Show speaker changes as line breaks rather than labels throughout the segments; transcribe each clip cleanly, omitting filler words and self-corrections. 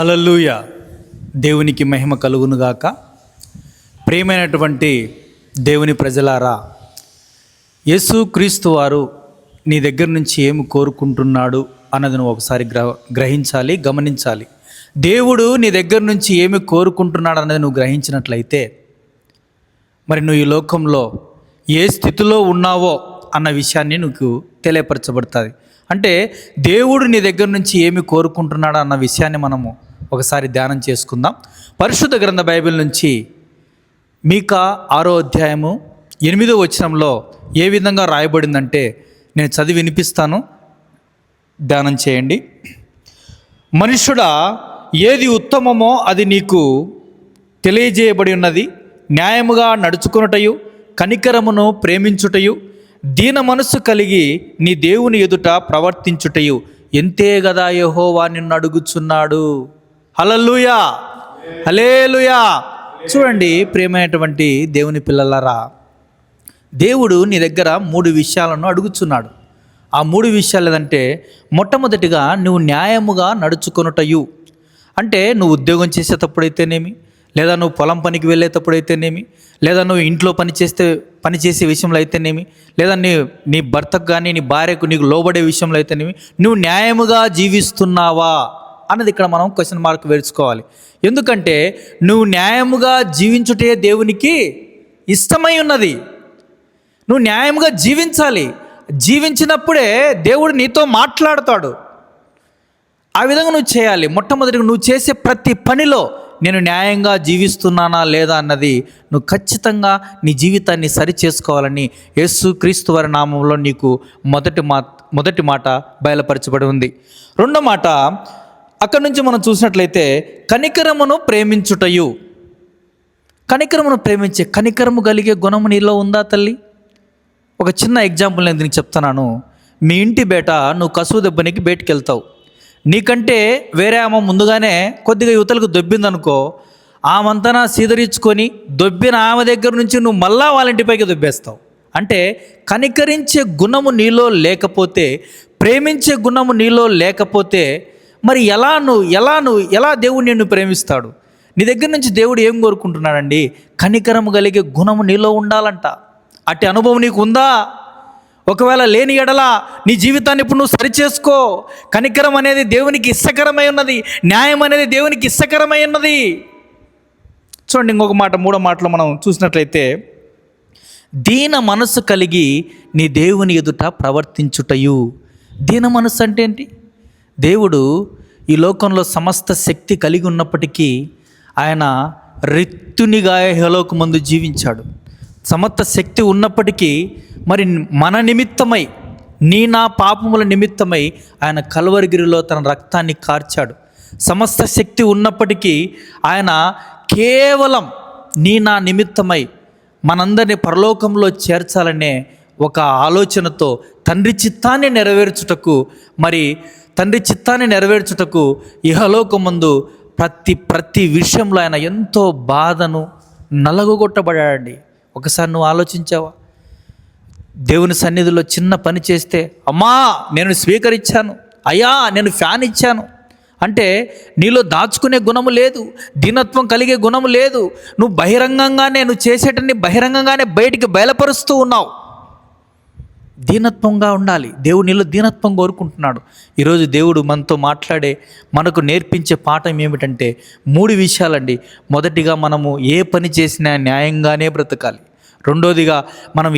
హల్లెలూయా. దేవునికి మహిమ కలుగునుగాక. ప్రియమైనటువంటి దేవుని ప్రజలారా, యేసుక్రీస్తు వారు నీ దగ్గర నుంచి ఏమి కోరుకుంటున్నాడు అన్నది నువ్వు ఒకసారి గ్రహించాలి, గమనించాలి. దేవుడు నీ దగ్గర నుంచి ఏమి కోరుకుంటున్నాడు అన్నది నువ్వు గ్రహించినట్లయితే మరి నువ్వు ఈ లోకంలో ఏ స్థితిలో ఉన్నావో అన్న విషయాన్ని నీకు తెలియపరచబడుతుంది. అంటే దేవుడు నీ దగ్గర నుంచి ఏమి కోరుకుంటున్నాడు అన్న విషయాన్ని మనము ఒకసారి ధ్యానం చేసుకుందాం. పరిశుద్ధ గ్రంథ బైబిల్ నుంచి మీకా 6వ అధ్యాయము 8వ వచనంలో ఏ విధంగా రాయబడిందంటే నేను చదివి వినిపిస్తాను, ధ్యానం చేయండి. మనుష్యుడా, ఏది ఉత్తమమో అది నీకు తెలియజేయబడి ఉన్నది. న్యాయముగా నడుచుకొనుటయు కనికరమును ప్రేమించుటయు దీన మనస్సు కలిగి నీ దేవుని ఎదుట ప్రవర్తించుటయు ఎంతే గదా యెహోవా నిన్ను అడుగుచున్నాడు. హల్లెలూయా, హల్లెలూయా. చూడండి ప్రియమైనటువంటి దేవుని పిల్లలారా, దేవుడు నీ దగ్గర 3 విషయాలను అడుగుచున్నాడు. ఆ 3 విషయాలు ఏదంటే, మొట్టమొదటిగా నువ్వు న్యాయముగా నడుచుకొనుటయు అంటే నువ్వు ఉద్యోగం చేసేటప్పుడైతేనేమి, లేదా నువ్వు పొలం పనికి వెళ్ళేటప్పుడైతేనేమి, లేదా నువ్వు ఇంట్లో పనిచేసే విషయంలో అయితేనేమి, లేదా నీ భర్తకు కానీ నీ భార్యకు నీకు లోబడే విషయంలో అయితేనేమి, నువ్వు న్యాయముగా జీవిస్తున్నావా అన్నది ఇక్కడ మనం క్వశ్చన్ మార్క్ వేసుకోవాలి. ఎందుకంటే నువ్వు న్యాయముగా జీవించుటే దేవునికి ఇష్టమై ఉన్నది. నువ్వు న్యాయముగా జీవించాలి. జీవించినప్పుడే దేవుడు నీతో మాట్లాడతాడు. ఆ విధంగా నువ్వు చేయాలి. మొట్టమొదటిగా నువ్వు చేసే ప్రతి పనిలో నేను న్యాయంగా జీవిస్తున్నానా లేదా అన్నది నువ్వు ఖచ్చితంగా నీ జీవితాన్ని సరి చేసుకోవాలని యేసుక్రీస్తు వారి నామంలో నీకు మొదటి మాట బయలుపరచబడి ఉంది. రెండో మాట అక్కడి నుంచి మనం చూసినట్లయితే కనికరమును ప్రేమించుటయు. కనికరమును ప్రేమించే కనికరము కలిగే గుణము నీలో ఉందా తల్లి? ఒక చిన్న ఎగ్జాంపుల్ నేను దీనికి చెప్తున్నాను. మీ ఇంటి బయట నువ్వు కసువు దెబ్బనికి బయటికి వెళ్తావు. నీకంటే వేరే ఆమె ముందుగానే కొద్దిగా యువతలకు దొబ్బిందనుకో, ఆమంతనా సీదరించుకొని దొబ్బిన ఆమె దగ్గర నుంచి నువ్వు మళ్ళా వాళ్ళ ఇంటిపైకి దొబ్బేస్తావు. అంటే కనికరించే గుణము నీలో లేకపోతే, ప్రేమించే గుణము నీలో లేకపోతే మరి ఎలా దేవుడు నిన్ను ప్రేమిస్తాడు? నీ దగ్గర నుంచి దేవుడు ఏం కోరుకుంటున్నాడండి? కనికరము కలిగే గుణము నీలో ఉండాలంట. అట్టి అనుభవం నీకు ఉందా? ఒకవేళ లేని ఎడల నీ జీవితాన్ని ఇప్పుడు నువ్వు సరిచేసుకో. కనికరం అనేది దేవునికి ఇష్టకరమై ఉన్నది. న్యాయం అనేది దేవునికి ఇష్టకరమై ఉన్నది. చూడండి ఇంకొక మాట, 3వ మాటలో మనం చూసినట్లయితే, దీన మనస్సు కలిగి నీ దేవుని ఎదుట ప్రవర్తించుటయు. దీన మనస్సు అంటే ఏంటి? దేవుడు ఈ లోకంలో సమస్త శక్తి కలిగి ఉన్నప్పటికీ ఆయన రిత్తునిగా ఇహలోకమందు జీవించాడు. సమస్త శక్తి ఉన్నప్పటికీ మరి మన నిమిత్తమై, నా పాపముల నిమిత్తమై ఆయన కల్వరిగిరిలో తన రక్తాన్ని కార్చాడు. సమస్త శక్తి ఉన్నప్పటికీ ఆయన కేవలం నా నిమిత్తమై మనందరినీ పరలోకంలో చేర్చాలనే ఒక ఆలోచనతో తండ్రి చిత్తాన్ని నెరవేర్చుటకు ఇహలోకమందు ప్రతి విషయంలో ఆయన ఎంతో బాధను నలగొట్టబడాడండి. ఒకసారి నువ్వు ఆలోచించావా? దేవుని సన్నిధిలో చిన్న పని చేస్తే, అమ్మా నేను స్వీకరించాను, అయ్యా నేను ఫ్యాన్ ఇచ్చాను అంటే నీలో దాచుకునే గుణము లేదు, దీనత్వం కలిగే గుణము లేదు. నువ్వు నువ్వు చేసేటన్ని బహిరంగంగానే బయటికి బయలుపరుస్తూ ఉన్నావు. దీనత్వంగా ఉండాలి. దేవుడు నీలో దీనత్వం కోరుకుంటున్నాడు. ఈరోజు దేవుడు మనతో మనకు నేర్పించే పాఠం ఏమిటంటే 3 విషయాలండి. మొదటిగా మనము ఏ పని చేసినా న్యాయంగానే బ్రతకాలి. రెండోదిగా మనం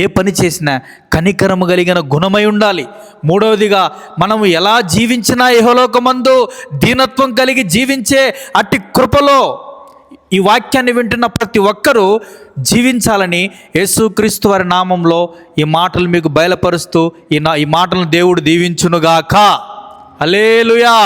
ఏ పని చేసినా కనికరము కలిగిన గుణమై ఉండాలి. మూడవదిగా మనము ఎలా జీవించినా ఇహలోకమందు దీనత్వం కలిగి జీవించే అట్టి కృపలో ఈ వాక్యాన్ని వింటున్న ప్రతి ఒక్కరూ జీవించాలని యేసుక్రీస్తు వారి నామంలో ఈ మాటలు మీకు బయలుపరుస్తూ ఈ మాటలను దేవుడు దీవించునుగాక. హల్లెలూయా.